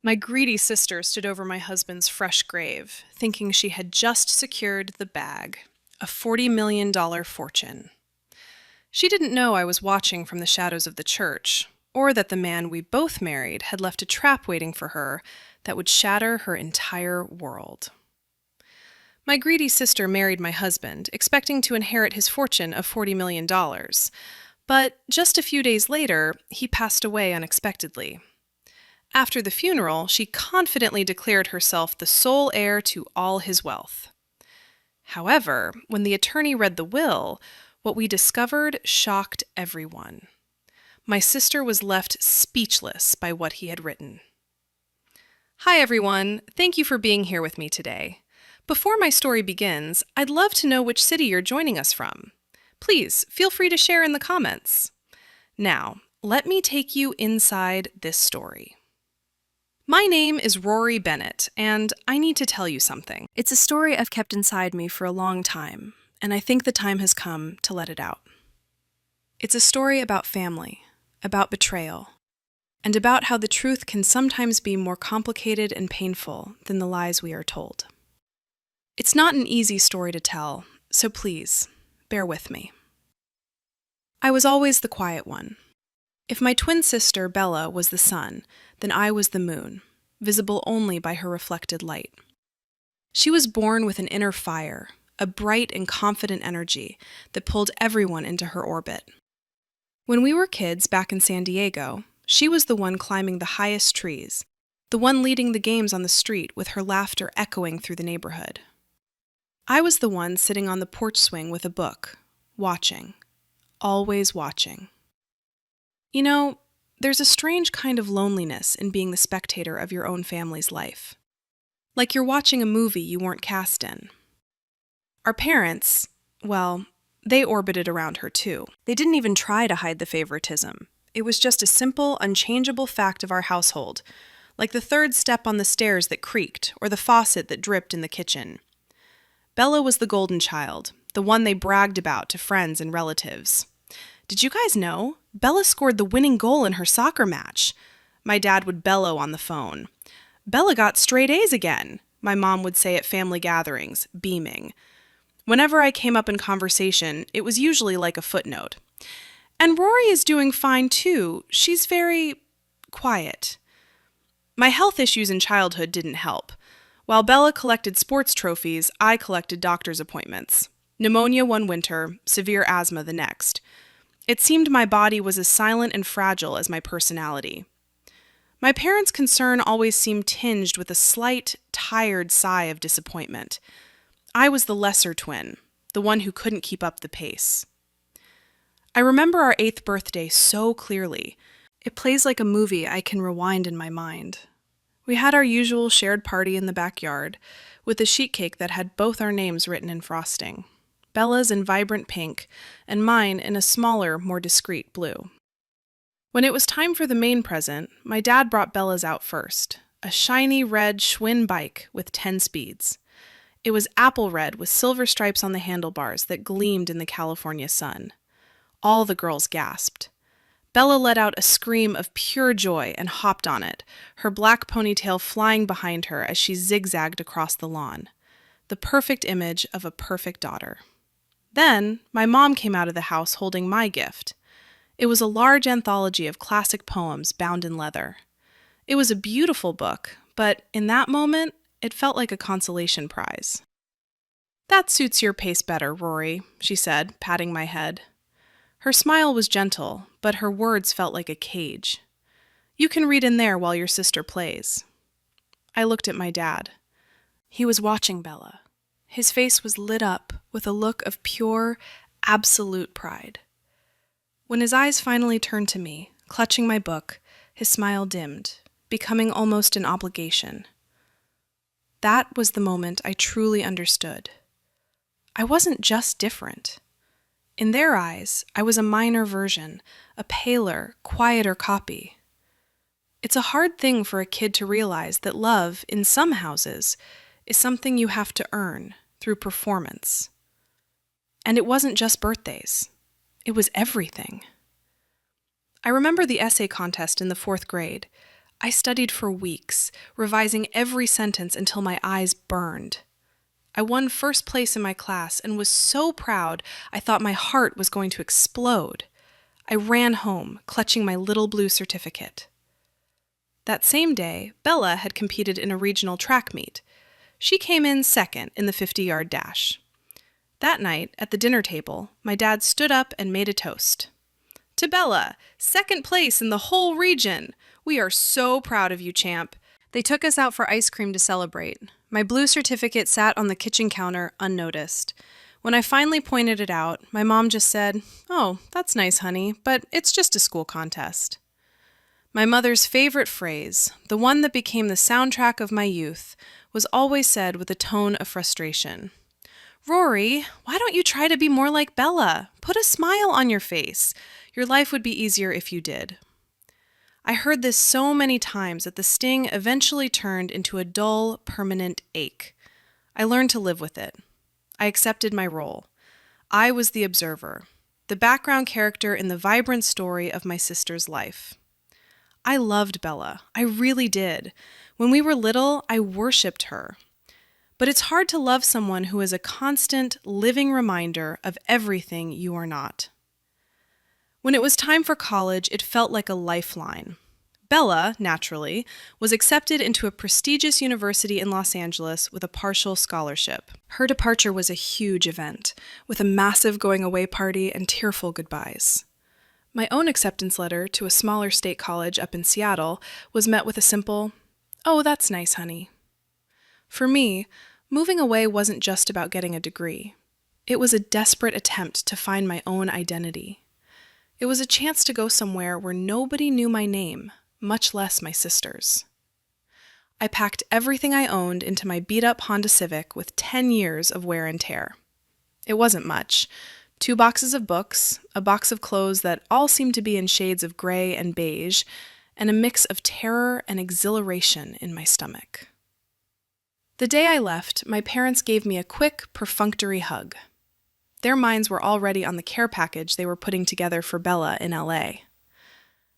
My greedy sister stood over my husband's fresh grave, thinking she had just secured the bag, a $40 million fortune. She didn't know I was watching from the shadows of the church, or that the man we both married had left a trap waiting for her that would shatter her entire world. My greedy sister married my husband, expecting to inherit his fortune of $40 million, but just a few days later, he passed away unexpectedly. After the funeral, she confidently declared herself the sole heir to all his wealth. However, when the attorney read the will, what we discovered shocked everyone. My sister was left speechless by what he had written. Hi everyone, thank you for being here with me today. Before my story begins, I'd love to know which city you're joining us from. Please, feel free to share in the comments. Now, let me take you inside this story. My name is Rory Bennett, and I need to tell you something. It's a story I've kept inside me for a long time, and I think the time has come to let it out. It's a story about family, about betrayal, and about how the truth can sometimes be more complicated and painful than the lies we are told. It's not an easy story to tell, so please, bear with me. I was always the quiet one. If my twin sister, Bella, was the sun, then I was the moon, visible only by her reflected light. She was born with an inner fire, a bright and confident energy that pulled everyone into her orbit. When we were kids back in San Diego, she was the one climbing the highest trees, the one leading the games on the street with her laughter echoing through the neighborhood. I was the one sitting on the porch swing with a book, watching, always watching. You know, there's a strange kind of loneliness in being the spectator of your own family's life. Like you're watching a movie you weren't cast in. Our parents, well, they orbited around her too. They didn't even try to hide the favoritism. It was just a simple, unchangeable fact of our household, like the third step on the stairs that creaked or the faucet that dripped in the kitchen. Bella was the golden child, the one they bragged about to friends and relatives. Did you guys know? Bella scored the winning goal in her soccer match. My dad would bellow on the phone. Bella got straight A's again, my mom would say at family gatherings, beaming. Whenever I came up in conversation, it was usually like a footnote. And Rory is doing fine too. She's very quiet. My health issues in childhood didn't help. While Bella collected sports trophies, I collected doctor's appointments. Pneumonia one winter, severe asthma the next. It seemed my body was as silent and fragile as my personality. My parents' concern always seemed tinged with a slight, tired sigh of disappointment. I was the lesser twin, the one who couldn't keep up the pace. I remember our 8th birthday so clearly. It plays like a movie I can rewind in my mind. We had our usual shared party in the backyard, with a sheet cake that had both our names written in frosting. Bella's in vibrant pink, and mine in a smaller, more discreet blue. When it was time for the main present, my dad brought Bella's out first, a shiny red Schwinn bike with 10 speeds. It was apple red with silver stripes on the handlebars that gleamed in the California sun. All the girls gasped. Bella let out a scream of pure joy and hopped on it, her black ponytail flying behind her as she zigzagged across the lawn. The perfect image of a perfect daughter. Then, my mom came out of the house holding my gift. It was a large anthology of classic poems bound in leather. It was a beautiful book, but in that moment, it felt like a consolation prize. "That suits your pace better, Rory," she said, patting my head. Her smile was gentle, but her words felt like a cage. "You can read in there while your sister plays." I looked at my dad. He was watching Bella. His face was lit up with a look of pure, absolute pride. When his eyes finally turned to me, clutching my book, his smile dimmed, becoming almost an obligation. That was the moment I truly understood. I wasn't just different. In their eyes, I was a minor version, a paler, quieter copy. It's a hard thing for a kid to realize that love, in some houses, is something you have to earn through performance. And it wasn't just birthdays. It was everything. I remember the essay contest in the 4th grade. I studied for weeks, revising every sentence until my eyes burned. I won first place in my class and was so proud I thought my heart was going to explode. I ran home, clutching my little blue certificate. That same day, Bella had competed in a regional track meet. She came in second in the 50-yard dash. That night, at the dinner table, my dad stood up and made a toast. "To Bella, second place in the whole region! We are so proud of you, champ." They took us out for ice cream to celebrate. My blue certificate sat on the kitchen counter unnoticed. When I finally pointed it out, my mom just said, "Oh, that's nice, honey, but it's just a school contest." My mother's favorite phrase, the one that became the soundtrack of my youth, was always said with a tone of frustration. "Rory, why don't you try to be more like Bella? Put a smile on your face. Your life would be easier if you did." I heard this so many times that the sting eventually turned into a dull, permanent ache. I learned to live with it. I accepted my role. I was the observer, the background character in the vibrant story of my sister's life. I loved Bella. I really did. When we were little, I worshipped her. But it's hard to love someone who is a constant, living reminder of everything you are not. When it was time for college, it felt like a lifeline. Bella, naturally, was accepted into a prestigious university in Los Angeles with a partial scholarship. Her departure was a huge event, with a massive going-away party and tearful goodbyes. My own acceptance letter to a smaller state college up in Seattle was met with a simple, "Oh, that's nice, honey." For me, moving away wasn't just about getting a degree. It was a desperate attempt to find my own identity. It was a chance to go somewhere where nobody knew my name, much less my sister's. I packed everything I owned into my beat-up Honda Civic with 10 years of wear and tear. It wasn't much. 2 boxes of books, a box of clothes that all seemed to be in shades of gray and beige, and a mix of terror and exhilaration in my stomach. The day I left, my parents gave me a quick, perfunctory hug. Their minds were already on the care package they were putting together for Bella in LA.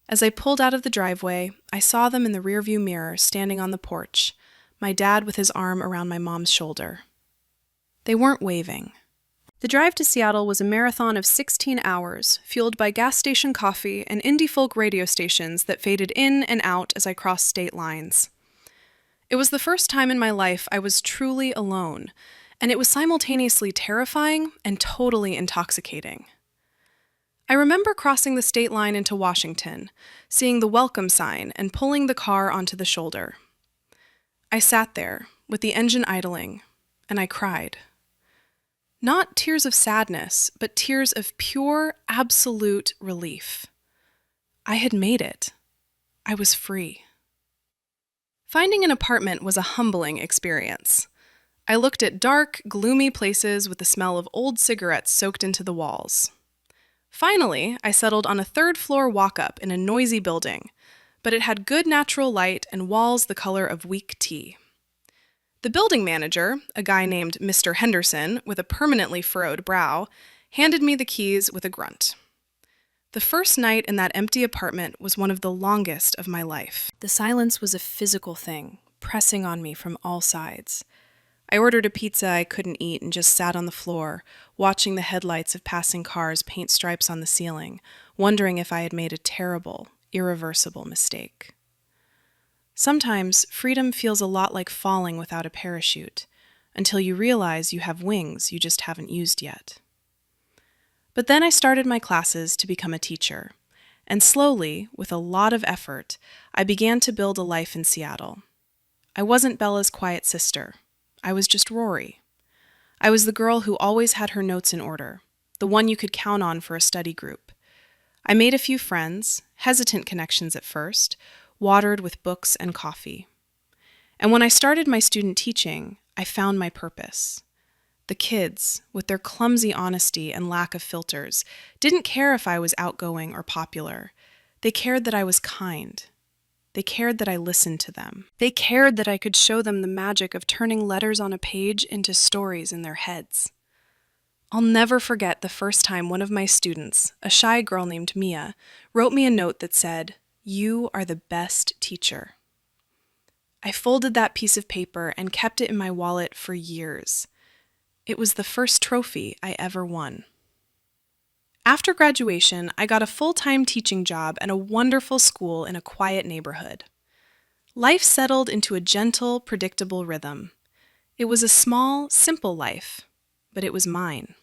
As I pulled out of the driveway, I saw them in the rearview mirror standing on the porch, my dad with his arm around my mom's shoulder. They weren't waving. The drive to Seattle was a marathon of 16 hours, fueled by gas station coffee and indie folk radio stations that faded in and out as I crossed state lines. It was the first time in my life I was truly alone, and it was simultaneously terrifying and totally intoxicating. I remember crossing the state line into Washington, seeing the welcome sign and pulling the car onto the shoulder. I sat there, with the engine idling, and I cried. Not tears of sadness, but tears of pure, absolute relief. I had made it. I was free. Finding an apartment was a humbling experience. I looked at dark, gloomy places with the smell of old cigarettes soaked into the walls. Finally, I settled on a third-floor walk-up in a noisy building, but it had good natural light and walls the color of weak tea. The building manager, a guy named Mr. Henderson with a permanently furrowed brow, handed me the keys with a grunt. The first night in that empty apartment was one of the longest of my life. The silence was a physical thing, pressing on me from all sides. I ordered a pizza I couldn't eat and just sat on the floor, watching the headlights of passing cars paint stripes on the ceiling, wondering if I had made a terrible, irreversible mistake. Sometimes freedom feels a lot like falling without a parachute, until you realize you have wings you just haven't used yet. But then I started my classes to become a teacher, and slowly, with a lot of effort, I began to build a life in Seattle. I wasn't Bella's quiet sister. I was just Rory. I was the girl who always had her notes in order, the one you could count on for a study group. I made a few friends, hesitant connections at first, watered with books and coffee. And when I started my student teaching, I found my purpose. The kids, with their clumsy honesty and lack of filters, didn't care if I was outgoing or popular. They cared that I was kind. They cared that I listened to them. They cared that I could show them the magic of turning letters on a page into stories in their heads. I'll never forget the first time one of my students, a shy girl named Mia, wrote me a note that said, "You are the best teacher." I folded that piece of paper and kept it in my wallet for years. It was the first trophy I ever won. After graduation, I got a full-time teaching job at a wonderful school in a quiet neighborhood. Life settled into a gentle, predictable rhythm. It was a small, simple life, but it was mine.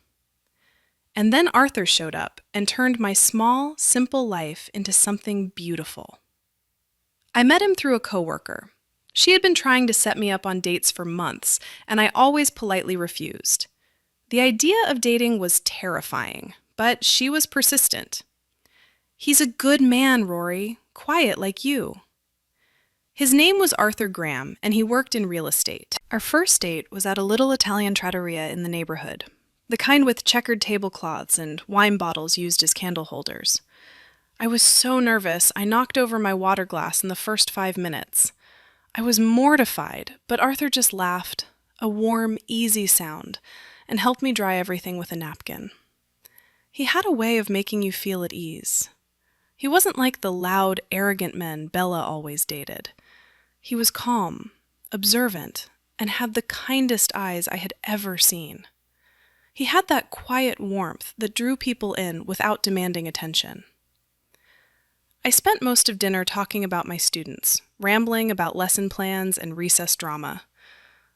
And then Arthur showed up and turned my small, simple life into something beautiful. I met him through a coworker. She had been trying to set me up on dates for months, and I always politely refused. The idea of dating was terrifying, but she was persistent. "He's a good man, Rory, quiet like you." His name was Arthur Graham, and he worked in real estate. Our first date was at a little Italian trattoria in the neighborhood, the kind with checkered tablecloths and wine bottles used as candle holders. I was so nervous, I knocked over my water glass in the first 5 minutes. I was mortified, but Arthur just laughed, a warm, easy sound, and helped me dry everything with a napkin. He had a way of making you feel at ease. He wasn't like the loud, arrogant men Bella always dated. He was calm, observant, and had the kindest eyes I had ever seen. He had that quiet warmth that drew people in without demanding attention. I spent most of dinner talking about my students, rambling about lesson plans and recess drama.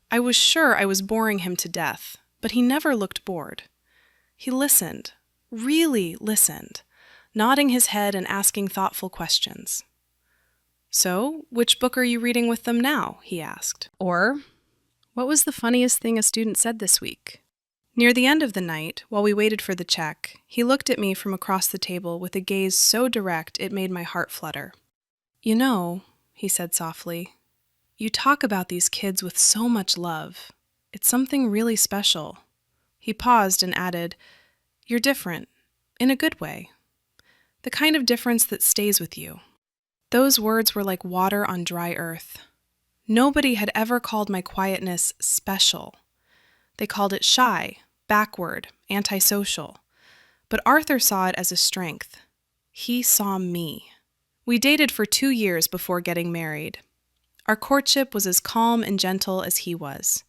I was sure I was boring him to death, but he never looked bored. He listened, really listened, nodding his head and asking thoughtful questions. "So, which book are you reading with them now?" he asked. Or, "What was the funniest thing a student said this week?" Near the end of the night, while we waited for the check, he looked at me from across the table with a gaze so direct it made my heart flutter. "You know," he said softly, "you talk about these kids with so much love. It's something really special." He paused and added, "You're different, in a good way. The kind of difference that stays with you." Those words were like water on dry earth. Nobody had ever called my quietness special. They called it shy, backward, antisocial. But Arthur saw it as a strength. He saw me. We dated for 2 years before getting married. Our courtship was as calm and gentle as he was.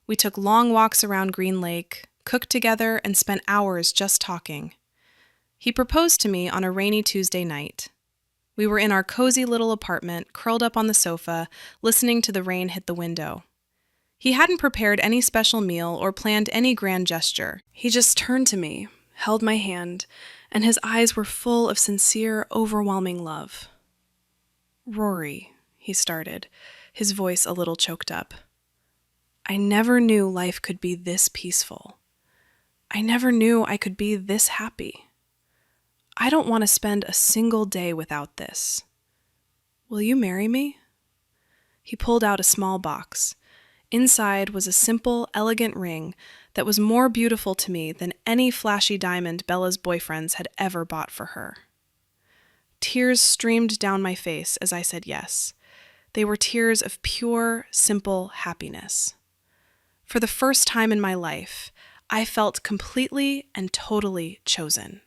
We took long walks around Green Lake, cooked together, and spent hours just talking. He proposed to me on a rainy Tuesday night. We were in our cozy little apartment, curled up on the sofa, listening to the rain hit the window. He hadn't prepared any special meal or planned any grand gesture. He just turned to me, held my hand, and his eyes were full of sincere, overwhelming love. "Rory," he started, his voice a little choked up. "I never knew life could be this peaceful. I never knew I could be this happy. I don't want to spend a single day without this. Will you marry me?" He pulled out a small box. Inside was a simple, elegant ring that was more beautiful to me than any flashy diamond Bella's boyfriends had ever bought for her. Tears streamed down my face as I said yes. They were tears of pure, simple happiness. For the first time in my life, I felt completely and totally chosen.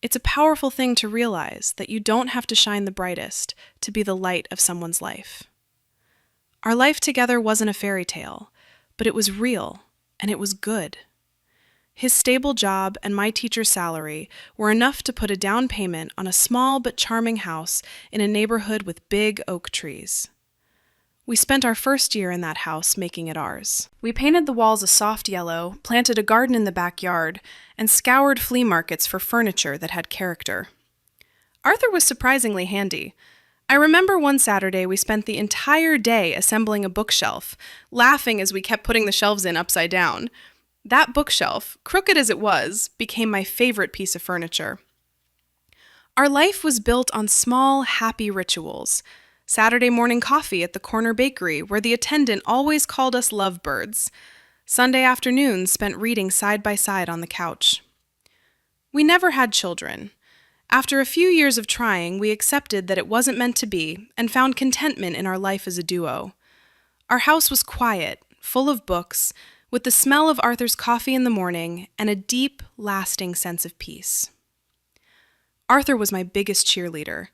It's a powerful thing to realize that you don't have to shine the brightest to be the light of someone's life. Our life together wasn't a fairy tale, but it was real, and it was good. His stable job and my teacher's salary were enough to put a down payment on a small but charming house in a neighborhood with big oak trees. We spent our first year in that house making it ours. We painted the walls a soft yellow, planted a garden in the backyard, and scoured flea markets for furniture that had character. Arthur was surprisingly handy. I remember one Saturday we spent the entire day assembling a bookshelf, laughing as we kept putting the shelves in upside down. That bookshelf, crooked as it was, became my favorite piece of furniture. Our life was built on small, happy rituals. Saturday morning coffee at the corner bakery, where the attendant always called us lovebirds. Sunday afternoons spent reading side by side on the couch. We never had children. After a few years of trying, we accepted that it wasn't meant to be and found contentment in our life as a duo. Our house was quiet, full of books, with the smell of Arthur's coffee in the morning and a deep, lasting sense of peace. Arthur was my biggest cheerleader.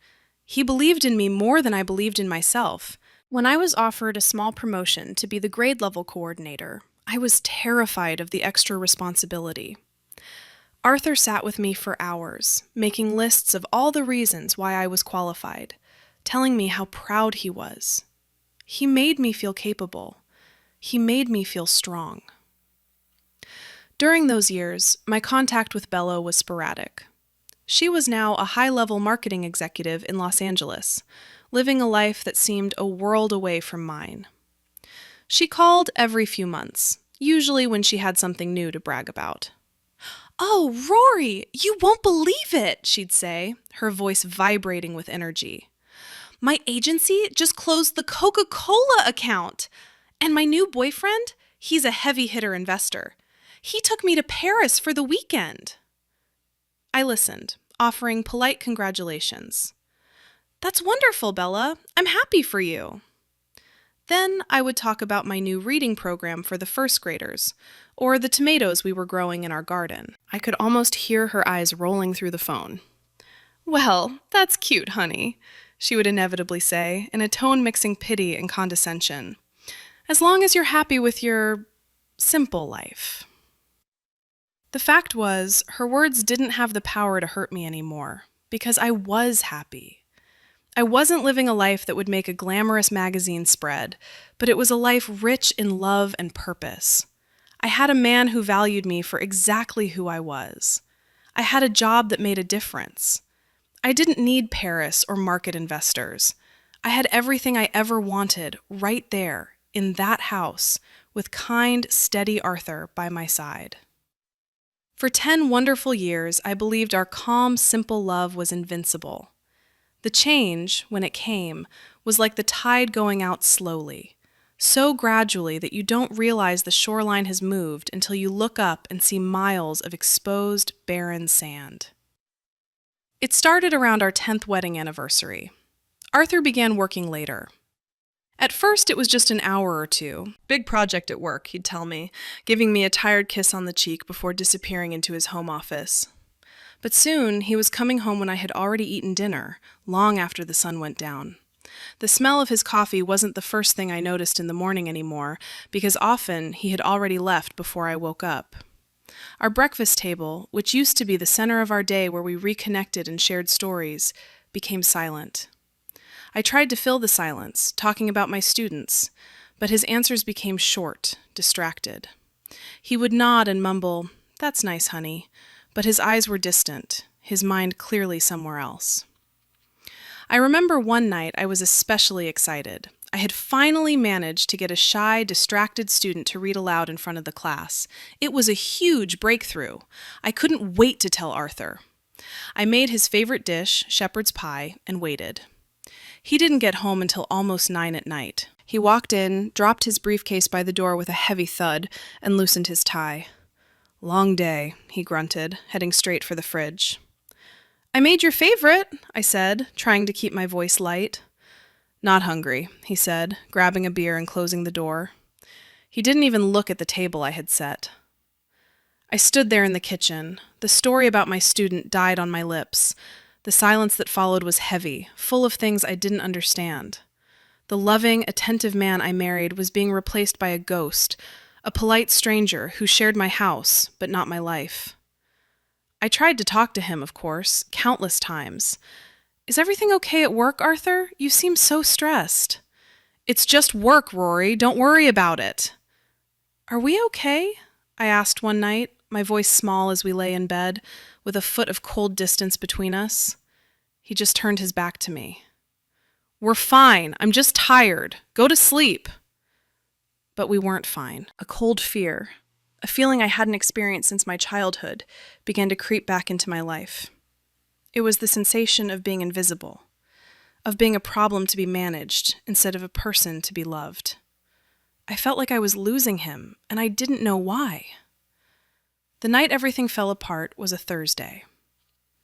He believed in me more than I believed in myself. When I was offered a small promotion to be the grade level coordinator, I was terrified of the extra responsibility. Arthur sat with me for hours, making lists of all the reasons why I was qualified, telling me how proud he was. He made me feel capable. He made me feel strong. During those years, my contact with Bella was sporadic. She was now a high-level marketing executive in Los Angeles, living a life that seemed a world away from mine. She called every few months, usually when she had something new to brag about. "Oh, Rory, you won't believe it," she'd say, her voice vibrating with energy. "My agency just closed the Coca-Cola account. And my new boyfriend, he's a heavy-hitter investor. He took me to Paris for the weekend." I listened, offering polite congratulations. "That's wonderful, Bella. I'm happy for you." Then I would talk about my new reading program for the first graders, or the tomatoes we were growing in our garden. I could almost hear her eyes rolling through the phone. "Well, that's cute, honey," she would inevitably say, in a tone mixing pity and condescension. "As long as you're happy with your simple life." The fact was, her words didn't have the power to hurt me anymore, because I was happy. I wasn't living a life that would make a glamorous magazine spread, but it was a life rich in love and purpose. I had a man who valued me for exactly who I was. I had a job that made a difference. I didn't need Paris or market investors. I had everything I ever wanted right there, in that house, with kind, steady Arthur by my side. For 10 wonderful years, I believed our calm, simple love was invincible. The change, when it came, was like the tide going out slowly, so gradually that you don't realize the shoreline has moved until you look up and see miles of exposed, barren sand. It started around our 10th wedding anniversary. Arthur began working later. At first, it was just an hour or two. "Big project at work," he'd tell me, giving me a tired kiss on the cheek before disappearing into his home office. But soon, he was coming home when I had already eaten dinner, long after the sun went down. The smell of his coffee wasn't the first thing I noticed in the morning anymore, because often he had already left before I woke up. Our breakfast table, which used to be the center of our day where we reconnected and shared stories, became silent. I tried to fill the silence, talking about my students, but his answers became short, distracted. He would nod and mumble, "That's nice, honey," but his eyes were distant, his mind clearly somewhere else. I remember one night I was especially excited. I had finally managed to get a shy, distracted student to read aloud in front of the class. It was a huge breakthrough. I couldn't wait to tell Arthur. I made his favorite dish, shepherd's pie, and waited. He didn't get home until almost 9 at night. He walked in, dropped his briefcase by the door with a heavy thud, and loosened his tie. "Long day," he grunted, heading straight for the fridge. "I made your favorite," I said, trying to keep my voice light. "Not hungry," he said, grabbing a beer and closing the door. He didn't even look at the table I had set. I stood there in the kitchen. The story about my student died on my lips. The silence that followed was heavy, full of things I didn't understand. The loving, attentive man I married was being replaced by a ghost, a polite stranger who shared my house, but not my life. I tried to talk to him, of course, countless times. "Is everything okay at work, Arthur? You seem so stressed." "It's just work, Rory. Don't worry about it." "Are we okay?" I asked one night, my voice small as we lay in bed, with a foot of cold distance between us. He just turned his back to me. "We're fine. I'm just tired. Go to sleep." But we weren't fine. A cold fear, a feeling I hadn't experienced since my childhood, began to creep back into my life. It was the sensation of being invisible, of being a problem to be managed instead of a person to be loved. I felt like I was losing him, and I didn't know why. The night everything fell apart was a Thursday.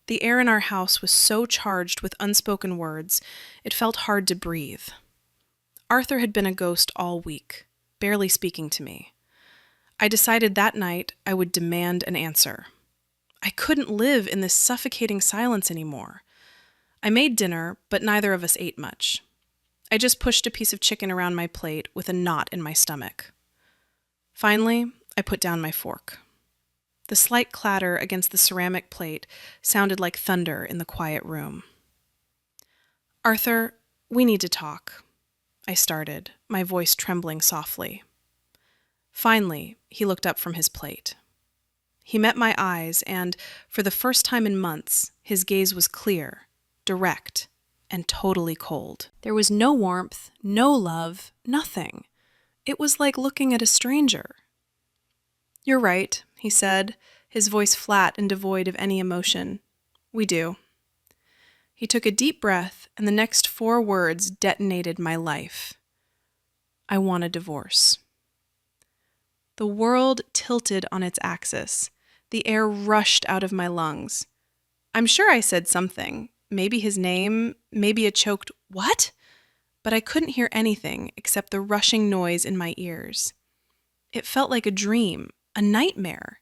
The air in our house was so charged with unspoken words, it felt hard to breathe. Arthur had been a ghost all week, barely speaking to me. I decided that night I would demand an answer. I couldn't live in this suffocating silence anymore. I made dinner, but neither of us ate much. I just pushed a piece of chicken around my plate with a knot in my stomach. Finally, I put down my fork. The slight clatter against the ceramic plate sounded like thunder in the quiet room. "Arthur, we need to talk," I started, my voice trembling softly. Finally, he looked up from his plate. He met my eyes, and, for the first time in months, his gaze was clear, direct, and totally cold. There was no warmth, no love, nothing. It was like looking at a stranger. "You're right," he said, his voice flat and devoid of any emotion. "We do." He took a deep breath, and the next 4 words detonated my life. "I want a divorce." The world tilted on its axis. The air rushed out of my lungs. I'm sure I said something, maybe his name, maybe a choked "what?" But I couldn't hear anything except the rushing noise in my ears. It felt like a dream, a nightmare.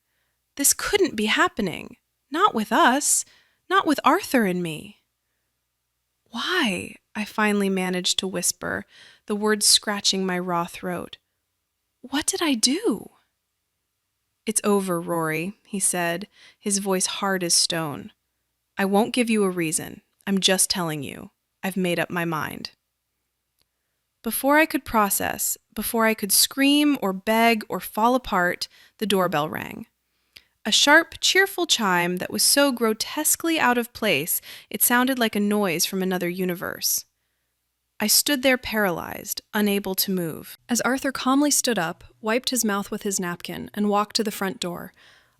This couldn't be happening. Not with us. Not with Arthur and me. "Why?" I finally managed to whisper, the words scratching my raw throat. "What did I do?" "It's over, Rory," he said, his voice hard as stone. "I won't give you a reason. I'm just telling you. I've made up my mind." Before I could process, before I could scream or beg or fall apart, the doorbell rang. A sharp, cheerful chime that was so grotesquely out of place it sounded like a noise from another universe. I stood there paralyzed, unable to move. As Arthur calmly stood up, wiped his mouth with his napkin, and walked to the front door,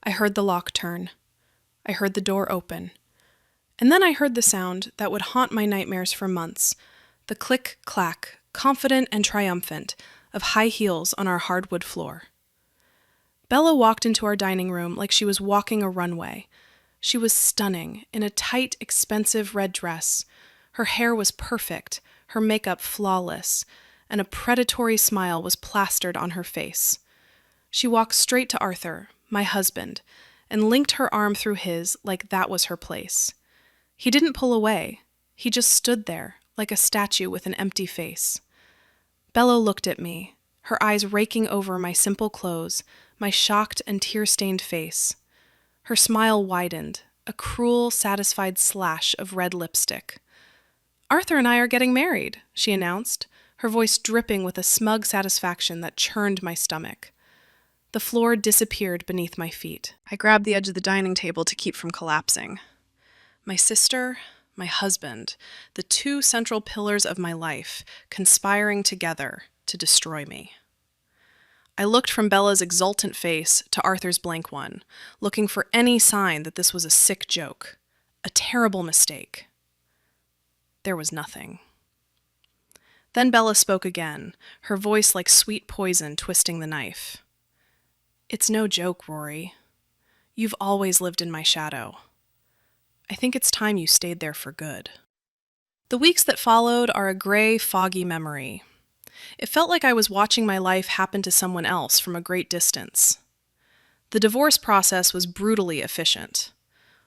I heard the lock turn. I heard the door open. And then I heard the sound that would haunt my nightmares for months, the click-clack, confident and triumphant, of high heels on our hardwood floor. Bella walked into our dining room like she was walking a runway. She was stunning, in a tight, expensive red dress. Her hair was perfect, her makeup flawless, and a predatory smile was plastered on her face. She walked straight to Arthur, my husband, and linked her arm through his like that was her place. He didn't pull away. He just stood there, like a statue with an empty face. Bella looked at me, her eyes raking over my simple clothes, my shocked and tear-stained face. Her smile widened, a cruel, satisfied slash of red lipstick. "Arthur and I are getting married," she announced, her voice dripping with a smug satisfaction that churned my stomach. The floor disappeared beneath my feet. I grabbed the edge of the dining table to keep from collapsing. My sister, my husband, the 2 central pillars of my life, conspiring together to destroy me. I looked from Bella's exultant face to Arthur's blank one, looking for any sign that this was a sick joke, a terrible mistake. There was nothing. Then Bella spoke again, her voice like sweet poison twisting the knife. "It's no joke, Rory. You've always lived in my shadow. I think it's time you stayed there for good." The weeks that followed are a gray, foggy memory. It felt like I was watching my life happen to someone else from a great distance. The divorce process was brutally efficient.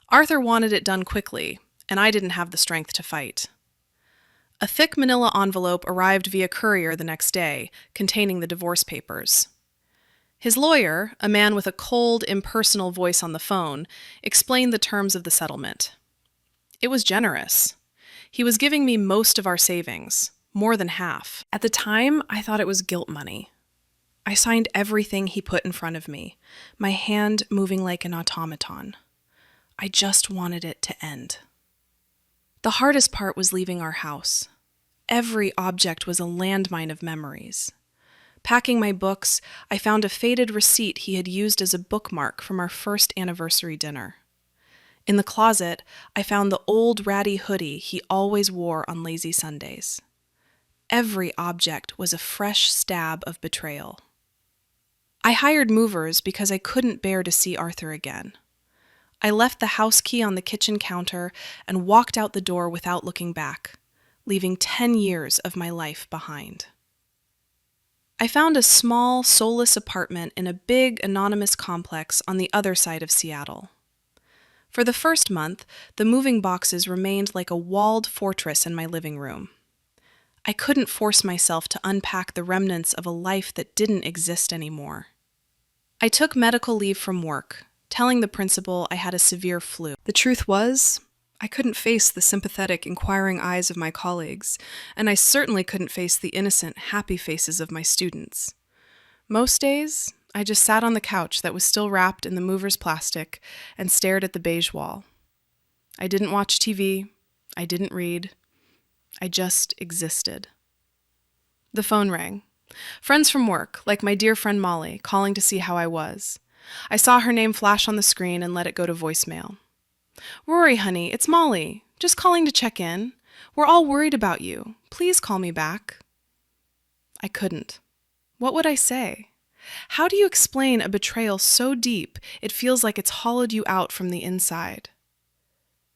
Arthur wanted it done quickly, and I didn't have the strength to fight. A thick manila envelope arrived via courier the next day, containing the divorce papers. His lawyer, a man with a cold, impersonal voice on the phone, explained the terms of the settlement. It was generous. He was giving me most of our savings, more than half. At the time, I thought it was guilt money. I signed everything he put in front of me, my hand moving like an automaton. I just wanted it to end. The hardest part was leaving our house. Every object was a landmine of memories. Packing my books, I found a faded receipt he had used as a bookmark from our first anniversary dinner. In the closet, I found the old ratty hoodie he always wore on lazy Sundays. Every object was a fresh stab of betrayal. I hired movers because I couldn't bear to see Arthur again. I left the house key on the kitchen counter and walked out the door without looking back, leaving 10 years of my life behind. I found a small, soulless apartment in a big, anonymous complex on the other side of Seattle. For the first month, the moving boxes remained like a walled fortress in my living room. I couldn't force myself to unpack the remnants of a life that didn't exist anymore. I took medical leave from work, telling the principal I had a severe flu. The truth was, I couldn't face the sympathetic, inquiring eyes of my colleagues, and I certainly couldn't face the innocent, happy faces of my students. Most days, I just sat on the couch that was still wrapped in the mover's plastic and stared at the beige wall. I didn't watch TV. I didn't read. I just existed. The phone rang. Friends from work, like my dear friend Molly, calling to see how I was. I saw her name flash on the screen and let it go to voicemail. "Rory, honey, it's Molly. Just calling to check in. We're all worried about you. Please call me back." I couldn't. What would I say? How do you explain a betrayal so deep it feels like it's hollowed you out from the inside?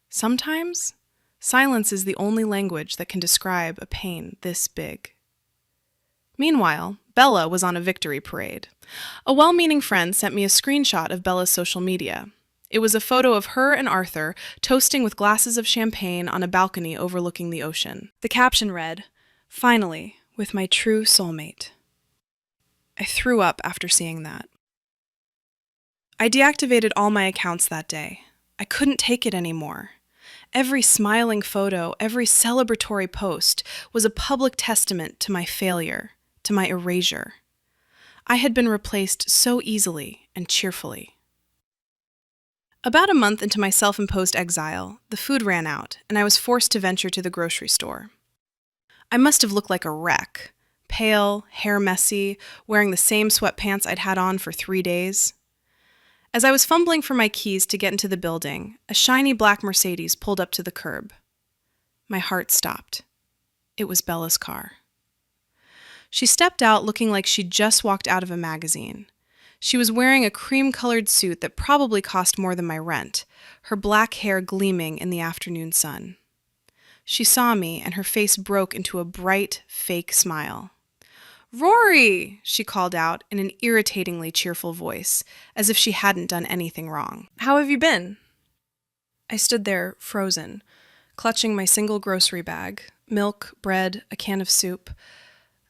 Sometimes, silence is the only language that can describe a pain this big. Meanwhile, Bella was on a victory parade. A well-meaning friend sent me a screenshot of Bella's social media. It was a photo of her and Arthur toasting with glasses of champagne on a balcony overlooking the ocean. The caption read, "Finally, with my true soulmate." I threw up after seeing that. I deactivated all my accounts that day. I couldn't take it anymore. Every smiling photo, every celebratory post was a public testament to my failure, to my erasure. I had been replaced so easily and cheerfully. About a month into my self-imposed exile, the food ran out, and I was forced to venture to the grocery store. I must have looked like a wreck. Pale, hair messy, wearing the same sweatpants I'd had on for 3 days. As I was fumbling for my keys to get into the building, a shiny black Mercedes pulled up to the curb. My heart stopped. It was Bella's car. She stepped out looking like she'd just walked out of a magazine. She was wearing a cream-colored suit that probably cost more than my rent, her black hair gleaming in the afternoon sun. She saw me, and her face broke into a bright, fake smile. "Rory!" she called out in an irritatingly cheerful voice, as if she hadn't done anything wrong. "How have you been?" I stood there, frozen, clutching my single grocery bag, milk, bread, a can of soup.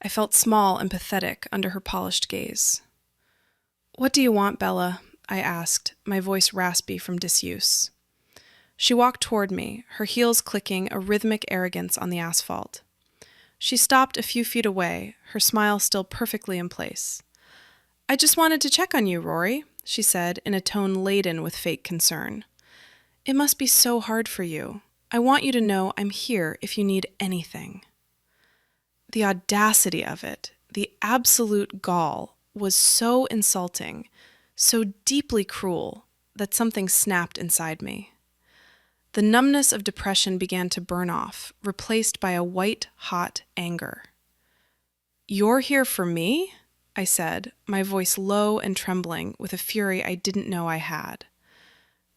I felt small and pathetic under her polished gaze. "What do you want, Bella?" I asked, my voice raspy from disuse. She walked toward me, her heels clicking a rhythmic arrogance on the asphalt. She stopped a few feet away, her smile still perfectly in place. "I just wanted to check on you, Rory," she said in a tone laden with fake concern. "It must be so hard for you. I want you to know I'm here if you need anything." The audacity of it, the absolute gall, was so insulting, so deeply cruel, that something snapped inside me. The numbness of depression began to burn off, replaced by a white-hot anger. "You're here for me?" I said, my voice low and trembling with a fury I didn't know I had.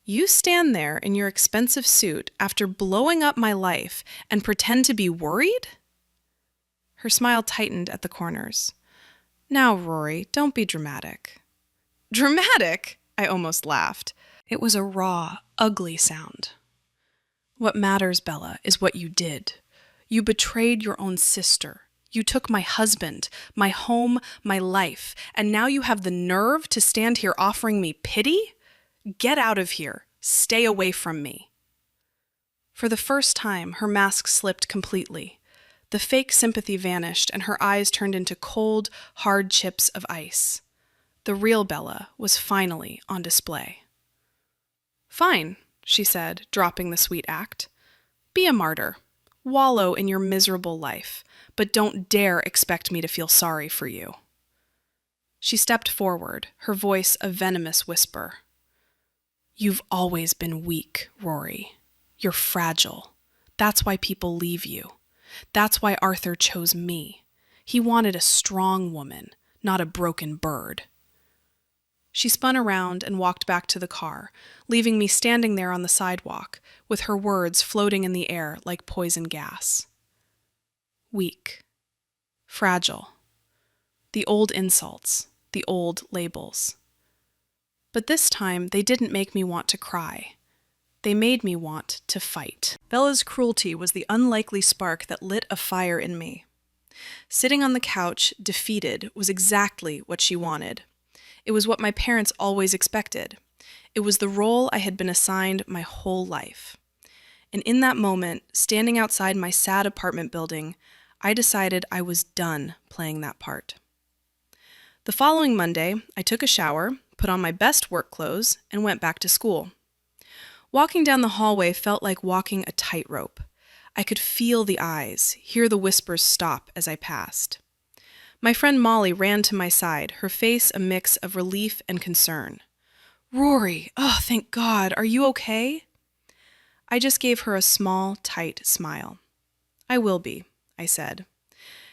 "You stand there in your expensive suit after blowing up my life and pretend to be worried?" Her smile tightened at the corners. "Now, Rory, don't be dramatic." "Dramatic?" I almost laughed. It was a raw, ugly sound. "What matters, Bella, is what you did. You betrayed your own sister. You took my husband, my home, my life, and now you have the nerve to stand here offering me pity? Get out of here. Stay away from me." For the first time, her mask slipped completely. The fake sympathy vanished, and her eyes turned into cold, hard chips of ice. The real Bella was finally on display. "Fine," she said, dropping the sweet act. "Be a martyr. Wallow in your miserable life, but don't dare expect me to feel sorry for you." She stepped forward, her voice a venomous whisper. "You've always been weak, Rory. You're fragile. That's why people leave you. That's why Arthur chose me. He wanted a strong woman, not a broken bird." She spun around and walked back to the car, leaving me standing there on the sidewalk, with her words floating in the air like poison gas. Weak. Fragile. The old insults, the old labels. But this time, they didn't make me want to cry. They made me want to fight. Bella's cruelty was the unlikely spark that lit a fire in me. Sitting on the couch, defeated, was exactly what she wanted. It was what my parents always expected. It was the role I had been assigned my whole life. And in that moment, standing outside my sad apartment building, I decided I was done playing that part. The following Monday, I took a shower, put on my best work clothes, and went back to school. Walking down the hallway felt like walking a tightrope. I could feel the eyes, hear the whispers stop as I passed. My friend Molly ran to my side, her face a mix of relief and concern. "Rory, oh, thank God, are you okay?" I just gave her a small, tight smile. "I will be," I said.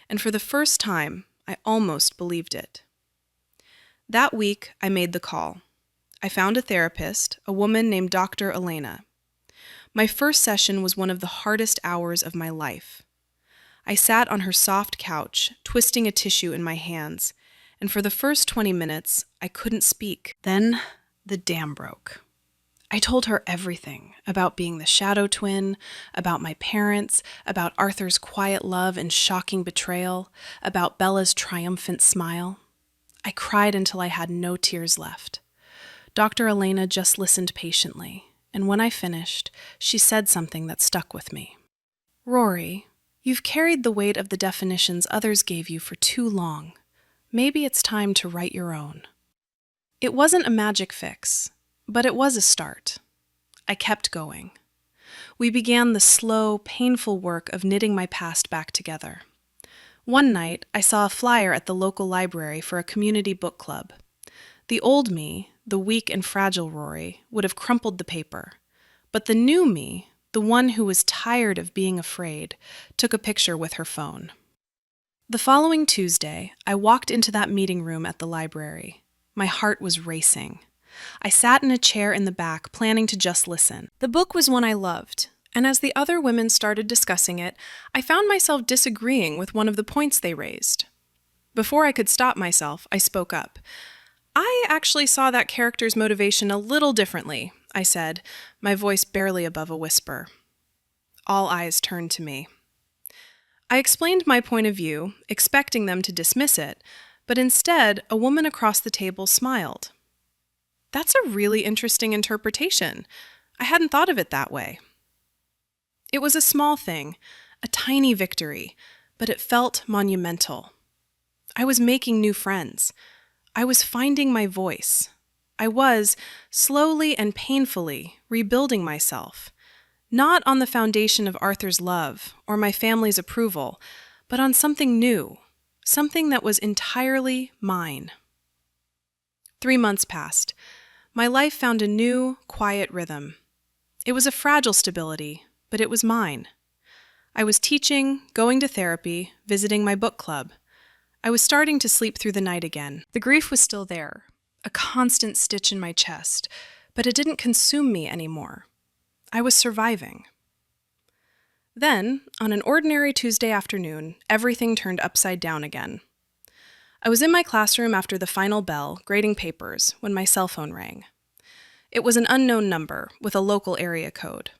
And for the first time, I almost believed it. That week, I made the call. I found a therapist, a woman named Dr. Elena. My first session was one of the hardest hours of my life. I sat on her soft couch, twisting a tissue in my hands, and for the first 20 minutes, I couldn't speak. Then, the dam broke. I told her everything about being the shadow twin, about my parents, about Arthur's quiet love and shocking betrayal, about Bella's triumphant smile. I cried until I had no tears left. Dr. Elena just listened patiently, and when I finished, she said something that stuck with me. "Rory, you've carried the weight of the definitions others gave you for too long. Maybe it's time to write your own." It wasn't a magic fix, but it was a start. I kept going. We began the slow, painful work of knitting my past back together. One night, I saw a flyer at the local library for a community book club. The old me, the weak and fragile Rory, would have crumpled the paper. But the new me, the one who was tired of being afraid, took a picture with her phone. The following Tuesday, I walked into that meeting room at the library. My heart was racing. I sat in a chair in the back, planning to just listen. The book was one I loved, and as the other women started discussing it, I found myself disagreeing with one of the points they raised. Before I could stop myself, I spoke up. "I actually saw that character's motivation a little differently," I said, my voice barely above a whisper. All eyes turned to me. I explained my point of view, expecting them to dismiss it, but instead, a woman across the table smiled. "That's a really interesting interpretation. I hadn't thought of it that way." It was a small thing, a tiny victory, but it felt monumental. I was making new friends. I was finding my voice. I was, slowly and painfully, rebuilding myself, not on the foundation of Arthur's love or my family's approval, but on something new, something that was entirely mine. 3 months passed. My life found a new, quiet rhythm. It was a fragile stability, but it was mine. I was teaching, going to therapy, visiting my book club. I was starting to sleep through the night again. The grief was still there, a constant stitch in my chest, but it didn't consume me anymore. I was surviving. Then, on an ordinary Tuesday afternoon, everything turned upside down again. I was in my classroom after the final bell, grading papers, when my cell phone rang. It was an unknown number, with a local area code.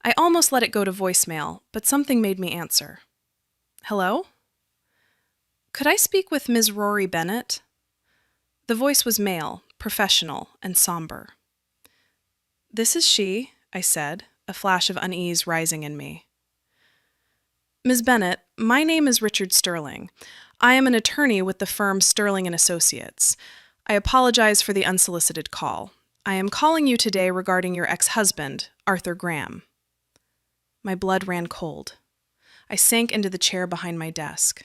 I almost let it go to voicemail, but something made me answer. "Hello? Could I speak with Ms. Rory Bennett?" The voice was male, professional, and somber. "This is she," I said, a flash of unease rising in me. "Ms. Bennett, my name is Richard Sterling. I am an attorney with the firm Sterling & Associates. I apologize for the unsolicited call. I am calling you today regarding your ex-husband, Arthur Graham." My blood ran cold. I sank into the chair behind my desk.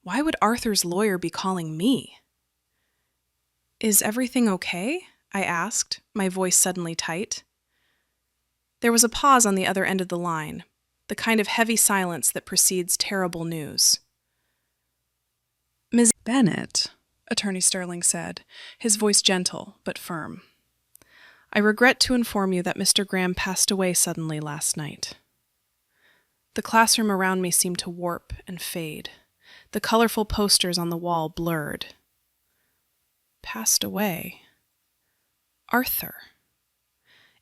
Why would Arthur's lawyer be calling me? "Is everything okay?" I asked, my voice suddenly tight. There was a pause on the other end of the line, the kind of heavy silence that precedes terrible news. "Ms. Bennett," Attorney Sterling said, his voice gentle but firm. "I regret to inform you that Mr. Graham passed away suddenly last night." The classroom around me seemed to warp and fade. The colorful posters on the wall blurred. Passed away. Arthur.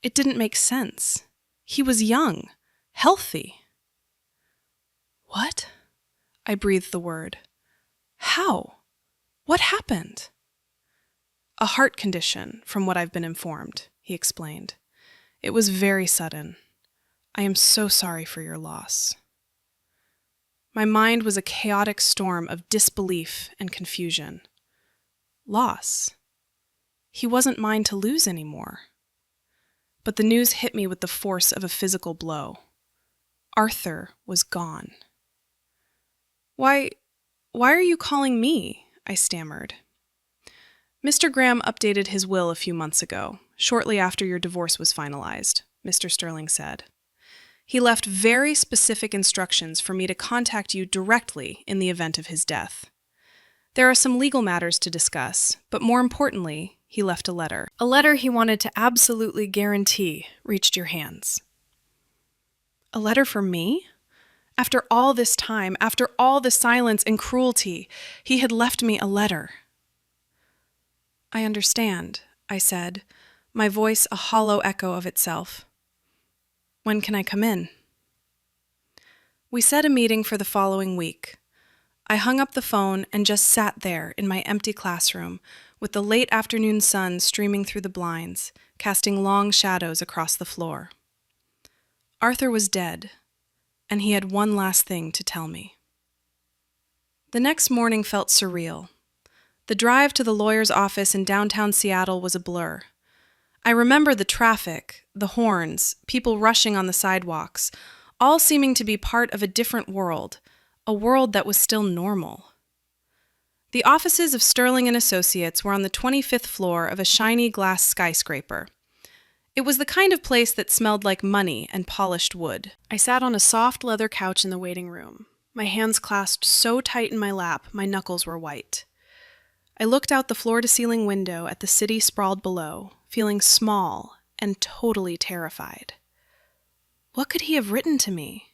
It didn't make sense. He was young, healthy. What? I breathed the word. How? What happened? A heart condition, from what I've been informed, he explained. It was very sudden. I am so sorry for your loss. My mind was a chaotic storm of disbelief and confusion. Loss? He wasn't mine to lose anymore. But the news hit me with the force of a physical blow. Arthur was gone. Why are you calling me? I stammered. Mr. Graham updated his will a few months ago, shortly after your divorce was finalized, Mr. Sterling said. He left very specific instructions for me to contact you directly in the event of his death. There are some legal matters to discuss, but more importantly, he left a letter. A letter he wanted to absolutely guarantee reached your hands. A letter for me? After all this time, after all the silence and cruelty, he had left me a letter. I understand, I said, my voice a hollow echo of itself. When can I come in? We set a meeting for the following week. I hung up the phone and just sat there in my empty classroom with the late afternoon sun streaming through the blinds, casting long shadows across the floor. Arthur was dead, and he had one last thing to tell me. The next morning felt surreal. The drive to the lawyer's office in downtown Seattle was a blur. I remember the traffic, the horns, people rushing on the sidewalks, all seeming to be part of a different world, a world that was still normal. The offices of Sterling and Associates were on the 25th floor of a shiny glass skyscraper. It was the kind of place that smelled like money and polished wood. I sat on a soft leather couch in the waiting room, my hands clasped so tight in my lap my knuckles were white. I looked out the floor-to-ceiling window at the city sprawled below, feeling small and totally terrified. What could he have written to me?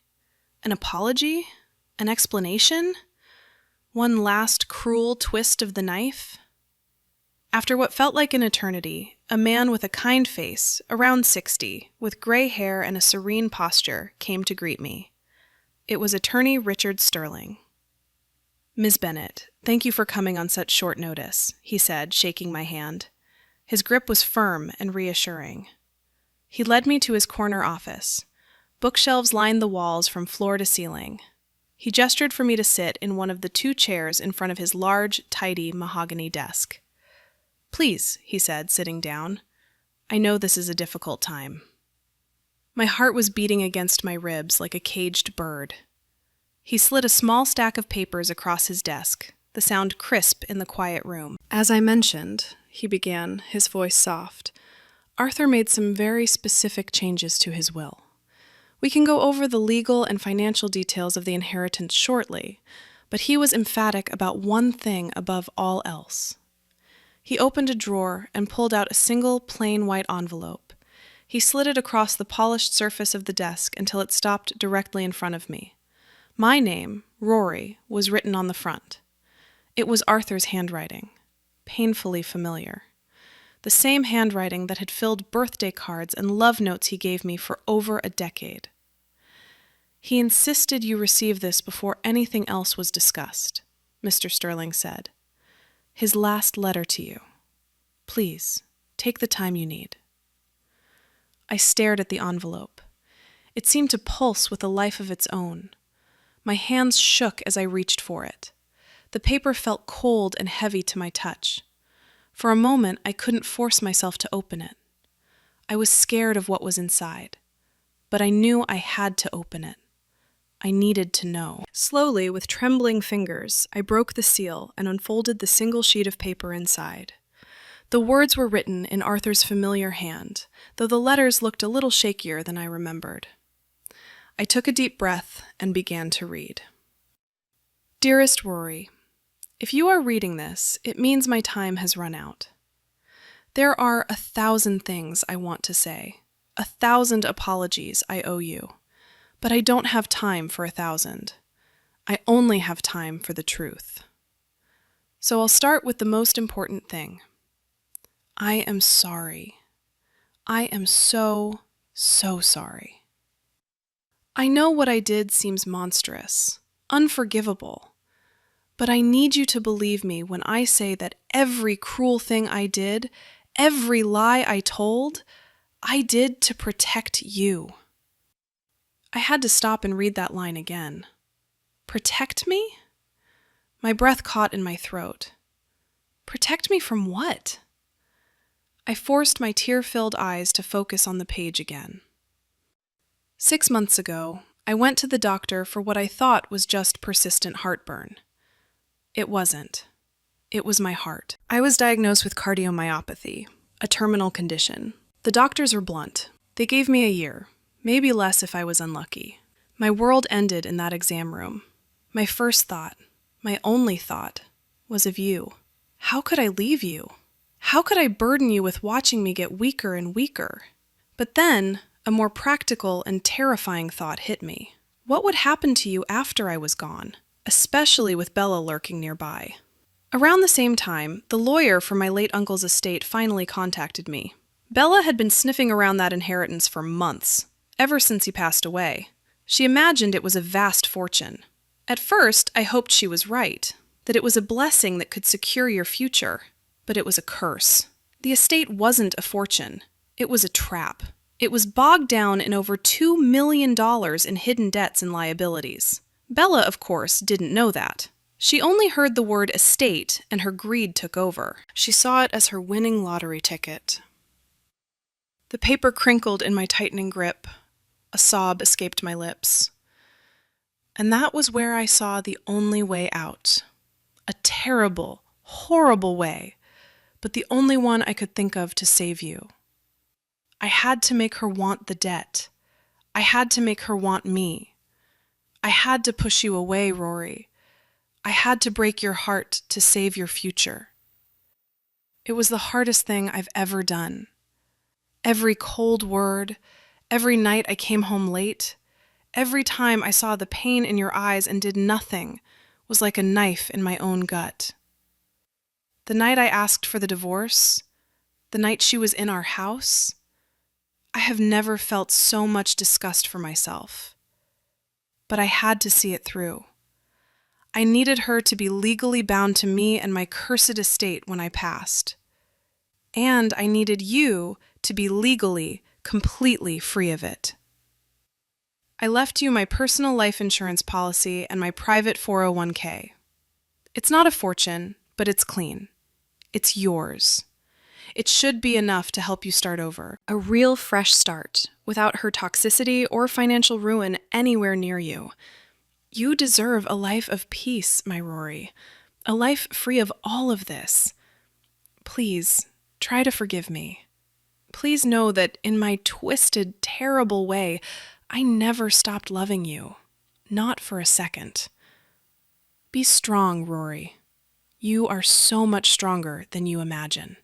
An apology? An explanation? One last cruel twist of the knife? After what felt like an eternity, a man with a kind face, around 60, with gray hair and a serene posture, came to greet me. It was Attorney Richard Sterling. Ms. Bennett, thank you for coming on such short notice, he said, shaking my hand. His grip was firm and reassuring. He led me to his corner office. Bookshelves lined the walls from floor to ceiling. He gestured for me to sit in one of the 2 chairs in front of his large, tidy mahogany desk. Please, he said, sitting down. I know this is a difficult time. My heart was beating against my ribs like a caged bird. He slid a small stack of papers across his desk, the sound crisp in the quiet room. As I mentioned, he began, his voice soft, Arthur made some very specific changes to his will. We can go over the legal and financial details of the inheritance shortly, but he was emphatic about one thing above all else. He opened a drawer and pulled out a single plain white envelope. He slid it across the polished surface of the desk until it stopped directly in front of me. My name, Rory, was written on the front. It was Arthur's handwriting, painfully familiar. The same handwriting that had filled birthday cards and love notes he gave me for over a decade. He insisted you receive this before anything else was discussed, Mr. Sterling said. His last letter to you. Please, take the time you need. I stared at the envelope. It seemed to pulse with a life of its own. My hands shook as I reached for it. The paper felt cold and heavy to my touch. For a moment, I couldn't force myself to open it. I was scared of what was inside, but I knew I had to open it. I needed to know. Slowly, with trembling fingers, I broke the seal and unfolded the single sheet of paper inside. The words were written in Arthur's familiar hand, though the letters looked a little shakier than I remembered. I took a deep breath and began to read. Dearest Rory, if you are reading this, it means my time has run out. There are 1,000 things I want to say, 1,000 apologies I owe you, but I don't have time for 1,000. I only have time for the truth. So I'll start with the most important thing. I am sorry. I am so, so sorry. I know what I did seems monstrous, unforgivable, but I need you to believe me when I say that every cruel thing I did, every lie I told, I did to protect you. I had to stop and read that line again. Protect me? My breath caught in my throat. Protect me from what? I forced my tear-filled eyes to focus on the page again. 6 months ago, I went to the doctor for what I thought was just persistent heartburn. It wasn't. It was my heart. I was diagnosed with cardiomyopathy, a terminal condition. The doctors were blunt. They gave me a year, maybe less if I was unlucky. My world ended in that exam room. My first thought, my only thought, was of you. How could I leave you? How could I burden you with watching me get weaker and weaker? But then, a more practical and terrifying thought hit me. What would happen to you after I was gone, especially with Bella lurking nearby? Around the same time, the lawyer for my late uncle's estate finally contacted me. Bella had been sniffing around that inheritance for months, ever since he passed away. She imagined it was a vast fortune. At first, I hoped she was right, that it was a blessing that could secure your future. But it was a curse. The estate wasn't a fortune. It was a trap. It was bogged down in over $2 million in hidden debts and liabilities. Bella, of course, didn't know that. She only heard the word estate, and her greed took over. She saw it as her winning lottery ticket. The paper crinkled in my tightening grip. A sob escaped my lips. And that was where I saw the only way out. A terrible, horrible way, but the only one I could think of to save you. I had to make her want the debt. I had to make her want me. I had to push you away, Rory. I had to break your heart to save your future. It was the hardest thing I've ever done. Every cold word, every night I came home late, every time I saw the pain in your eyes and did nothing was like a knife in my own gut. The night I asked for the divorce, the night she was in our house, I have never felt so much disgust for myself. But I had to see it through. I needed her to be legally bound to me and my cursed estate when I passed. And I needed you to be legally, completely free of it. I left you my personal life insurance policy and my private 401k. It's not a fortune, but it's clean. It's yours. It should be enough to help you start over. A real fresh start, without her toxicity or financial ruin anywhere near you. You deserve a life of peace, my Rory. A life free of all of this. Please, try to forgive me. Please know that in my twisted, terrible way, I never stopped loving you. Not for a second. Be strong, Rory. You are so much stronger than you imagine.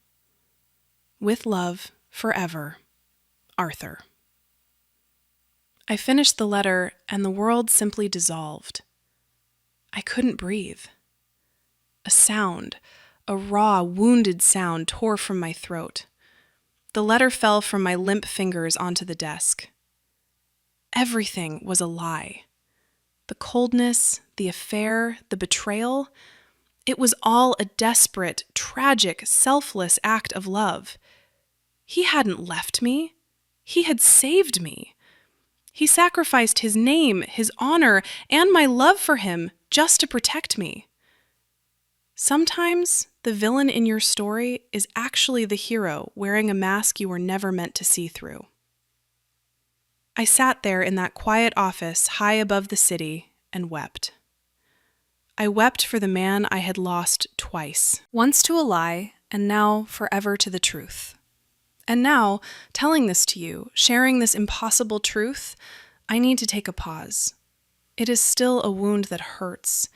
With love, forever, Arthur. I finished the letter, and the world simply dissolved. I couldn't breathe. A sound, a raw, wounded sound, tore from my throat. The letter fell from my limp fingers onto the desk. Everything was a lie. The coldness, the affair, the betrayal, it was all a desperate, tragic, selfless act of love. He hadn't left me. He had saved me. He sacrificed his name, his honor, and my love for him just to protect me. Sometimes the villain in your story is actually the hero wearing a mask you were never meant to see through. I sat there in that quiet office high above the city and wept. I wept for the man I had lost twice, once to a lie, and now forever to the truth. And now, telling this to you, sharing this impossible truth, I need to take a pause. It is still a wound that hurts.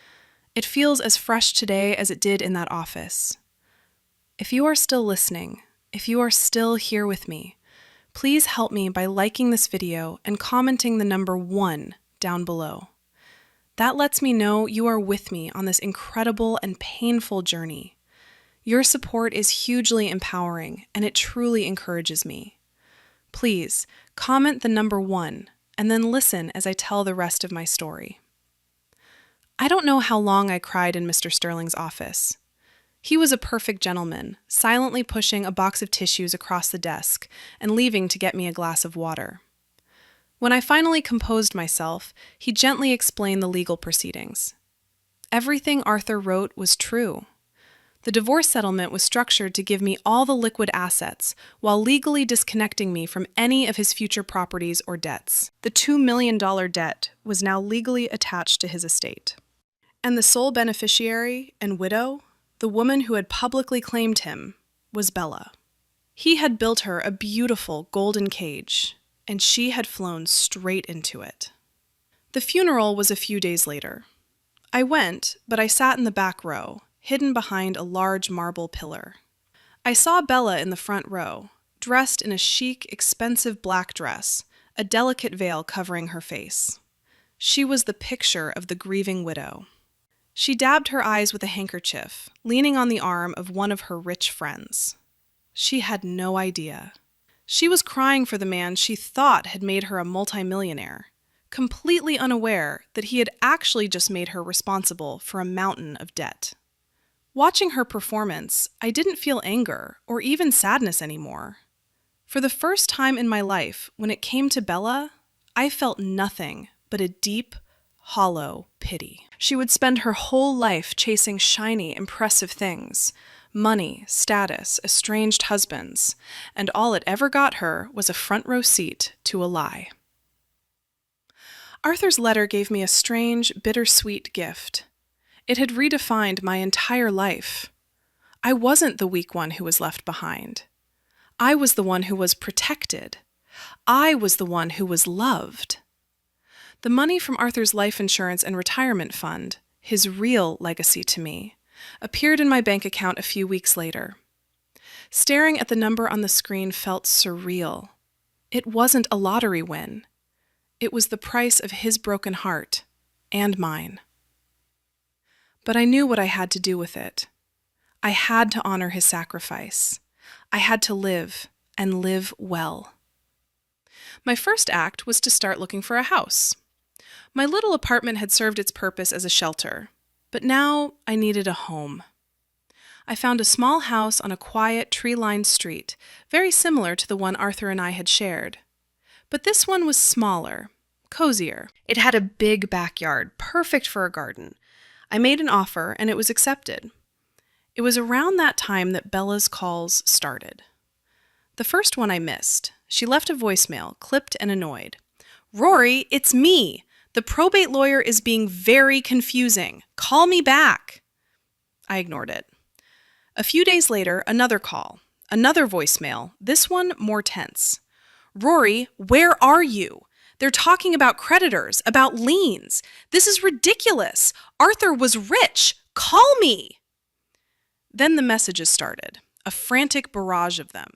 It feels as fresh today as it did in that office. If you are still listening, if you are still here with me, please help me by liking this video and commenting the number 1 down below. That lets me know you are with me on this incredible and painful journey. Your support is hugely empowering, and it truly encourages me. Please, comment the number 1 and then listen as I tell the rest of my story. I don't know how long I cried in Mr. Sterling's office. He was a perfect gentleman, silently pushing a box of tissues across the desk and leaving to get me a glass of water. When I finally composed myself, he gently explained the legal proceedings. Everything Arthur wrote was true. The divorce settlement was structured to give me all the liquid assets while legally disconnecting me from any of his future properties or debts. The $2 million debt was now legally attached to his estate. And the sole beneficiary and widow, the woman who had publicly claimed him, was Bella. He had built her a beautiful golden cage, and she had flown straight into it. The funeral was a few days later. I went, but I sat in the back row, hidden behind a large marble pillar. I saw Bella in the front row, dressed in a chic, expensive black dress, a delicate veil covering her face. She was the picture of the grieving widow. She dabbed her eyes with a handkerchief, leaning on the arm of one of her rich friends. She had no idea. She was crying for the man she thought had made her a multimillionaire, completely unaware that he had actually just made her responsible for a mountain of debt. Watching her performance, I didn't feel anger or even sadness anymore. For the first time in my life, when it came to Bella, I felt nothing but a deep, hollow pity. She would spend her whole life chasing shiny, impressive things: money, status, estranged husbands, and all it ever got her was a front row seat to a lie. Arthur's letter gave me a strange, bittersweet gift. It had redefined my entire life. I wasn't the weak one who was left behind. I was the one who was protected. I was the one who was loved. The money from Arthur's life insurance and retirement fund, his real legacy to me, appeared in my bank account a few weeks later. Staring at the number on the screen felt surreal. It wasn't a lottery win. It was the price of his broken heart, and mine. But I knew what I had to do with it. I had to honor his sacrifice. I had to live, and live well. My first act was to start looking for a house. My little apartment had served its purpose as a shelter, but now I needed a home. I found a small house on a quiet, tree-lined street, very similar to the one Arthur and I had shared. But this one was smaller, cozier. It had a big backyard, perfect for a garden. I made an offer, and it was accepted. It was around that time that Bella's calls started. The first one I missed. She left a voicemail, clipped and annoyed. "Rory, it's me. The probate lawyer is being very confusing. Call me back." I ignored it. A few days later, another call, another voicemail, this one more tense. "Rory, where are you? They're talking about creditors, about liens. This is ridiculous. Arthur was rich. Call me." Then the messages started, a frantic barrage of them.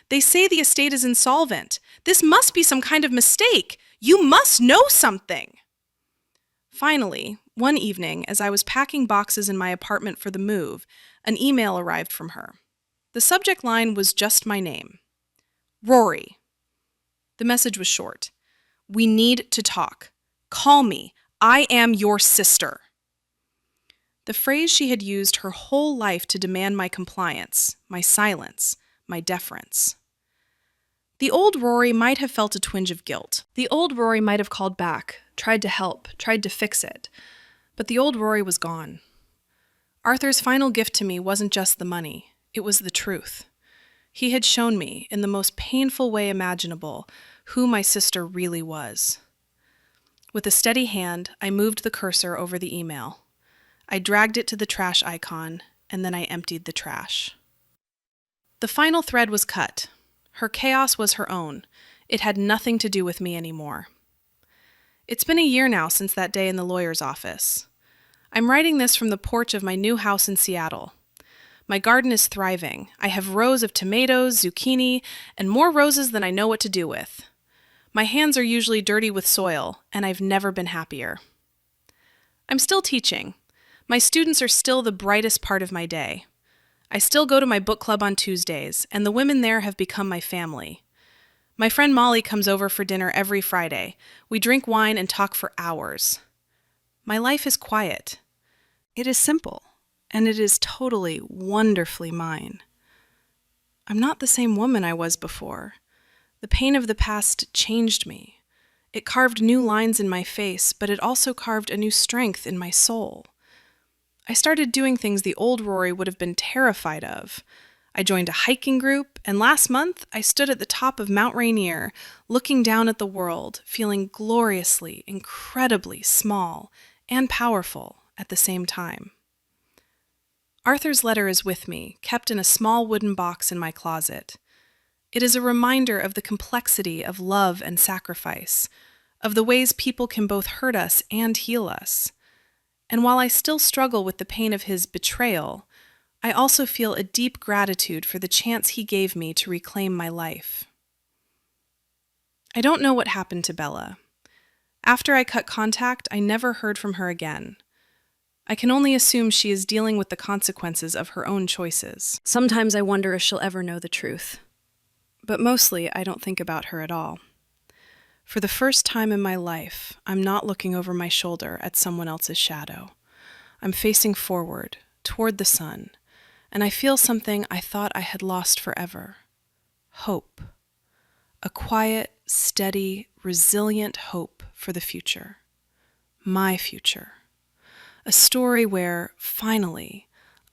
"They say the estate is insolvent. This must be some kind of mistake. You must know something." Finally, one evening, as I was packing boxes in my apartment for the move, an email arrived from her. The subject line was just my name. "Rory." The message was short. "We need to talk. Call me. I am your sister." The phrase she had used her whole life to demand my compliance, my silence, my deference. The old Rory might have felt a twinge of guilt. The old Rory might have called back, tried to help, tried to fix it. But the old Rory was gone. Arthur's final gift to me wasn't just the money, it was the truth. He had shown me, in the most painful way imaginable, who my sister really was. With a steady hand, I moved the cursor over the email. I dragged it to the trash icon, and then I emptied the trash. The final thread was cut. Her chaos was her own. It had nothing to do with me anymore. It's been a year now since that day in the lawyer's office. I'm writing this from the porch of my new house in Seattle. My garden is thriving. I have rows of tomatoes, zucchini, and more roses than I know what to do with. My hands are usually dirty with soil, and I've never been happier. I'm still teaching. My students are still the brightest part of my day. I still go to my book club on Tuesdays, and the women there have become my family. My friend Molly comes over for dinner every Friday. We drink wine and talk for hours. My life is quiet. It is simple, and it is totally, wonderfully mine. I'm not the same woman I was before. The pain of the past changed me. It carved new lines in my face, but it also carved a new strength in my soul. I started doing things the old Rory would have been terrified of. I joined a hiking group, and last month I stood at the top of Mount Rainier, looking down at the world, feeling gloriously, incredibly small and powerful at the same time. Arthur's letter is with me, kept in a small wooden box in my closet. It is a reminder of the complexity of love and sacrifice, of the ways people can both hurt us and heal us. And while I still struggle with the pain of his betrayal, I also feel a deep gratitude for the chance he gave me to reclaim my life. I don't know what happened to Bella. After I cut contact, I never heard from her again. I can only assume she is dealing with the consequences of her own choices. Sometimes I wonder if she'll ever know the truth. But mostly, I don't think about her at all. For the first time in my life, I'm not looking over my shoulder at someone else's shadow. I'm facing forward, toward the sun, and I feel something I thought I had lost forever. Hope. A quiet, steady, resilient hope for the future. My future. A story where, finally,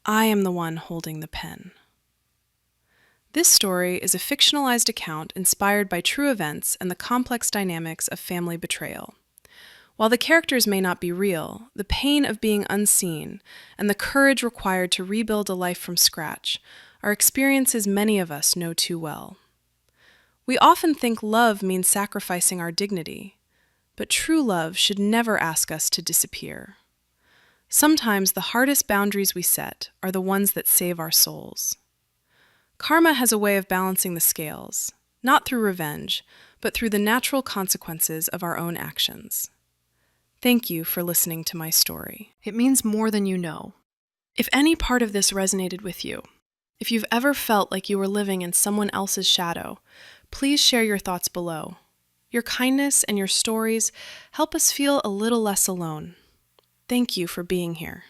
I am the one holding the pen. This story is a fictionalized account inspired by true events and the complex dynamics of family betrayal. While the characters may not be real, the pain of being unseen and the courage required to rebuild a life from scratch are experiences many of us know too well. We often think love means sacrificing our dignity, but true love should never ask us to disappear. Sometimes the hardest boundaries we set are the ones that save our souls. Karma has a way of balancing the scales, not through revenge, but through the natural consequences of our own actions. Thank you for listening to my story. It means more than you know. If any part of this resonated with you, if you've ever felt like you were living in someone else's shadow, please share your thoughts below. Your kindness and your stories help us feel a little less alone. Thank you for being here.